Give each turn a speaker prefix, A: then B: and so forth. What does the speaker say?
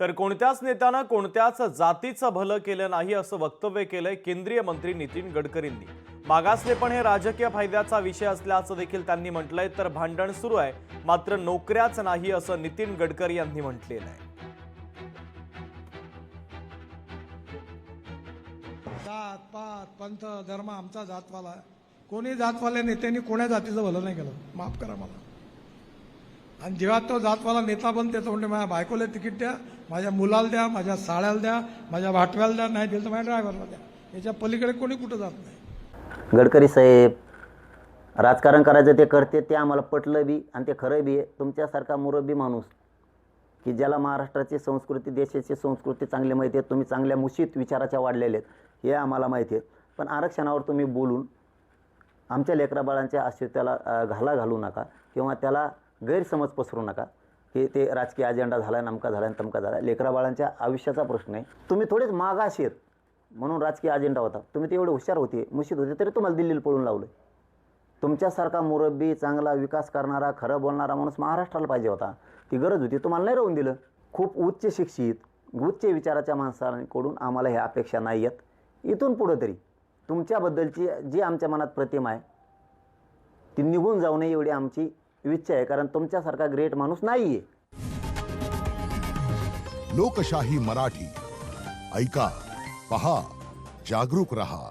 A: तर कोणत्याच नेत्यानं कोणत्याच जातीचं भलं केलं नाही असं वक्तव्य केलंय केंद्रीय मंत्री नितीन गडकरींनी। मागासलेपण हे राजकीय फायद्याचा विषय असल्याचं देखील त्यांनी म्हटलंय। तर भांडण सुरू आहे, मात्र नोकऱ्याच नाही असं नितीन गडकरी यांनी म्हटलेलं आहे।
B: जात पात पंथ धर्म आमचा जातवाला, कोणी जातवाल्या नेत्यांनी कोण्या जातीचं भलं नाही केलं, माफ करा मला। आणि जेव्हा तो जातवाला नेता बनते तो म्हणते माझ्या बायकोला तिकीट द्या, माझ्या मुलाला द्या, माझ्या साळ्याला द्या, माझ्या भाटव्याला द्या, नाही दिलं तर माझ्या ड्रायव्हरला द्या। याच्या पलीकडे कोणी कुठं जात नाही।
C: गडकरी साहेब राजकारण करायचं ते करते, ते आम्हाला पटलं बी आणि ते खरं बी आहे। तुमच्यासारखा मुरब्बी माणूस की ज्याला महाराष्ट्राची संस्कृती देशाची संस्कृती चांगली माहिती आहे, तुम्ही चांगल्या मुशीत विचाराच्या वाढलेले आहेत हे आम्हाला माहिती आहे। पण आरक्षणावर तुम्ही बोलून आमच्या लेकराबाळांच्या अस्तित्वाला घाला घालू नका किंवा त्याला गैरसमज पसरू नका की ते राजकीय अजेंडा झाला, नमका झाला आणि तमका झाला। लेकराबाळांच्या आयुष्याचा प्रश्न आहे। तुम्ही थोडेच मागाशी आहेत म्हणून राजकीय अजेंडा होता, तुम्ही ते एवढे हुशार होते, मुशीत होते, तरी तुम्हाला दिल्लीला पळून लावलं। तुमच्यासारखा मुरब्बी चांगला विकास करणारा खरं बोलणारा माणूस महाराष्ट्राला पाहिजे होता, ती गरज होती, तुम्हाला नाही राहून दिलं। खूप उच्च शिक्षित उच्च विचाराच्या माणसांकडून आम्हाला ह्या अपेक्षा नाही आहेत। इथून पुढं तरी तुमच्याबद्दलची जी आमच्या मनात प्रतिमा आहे ती निघून जाऊ नये एवढी आमची इच्छा आहे, कारण तुमच्यासारखा ग्रेट माणूस नाही आहे।
D: लोकशाही मराठी ऐका, पहा, जागरूक रहा।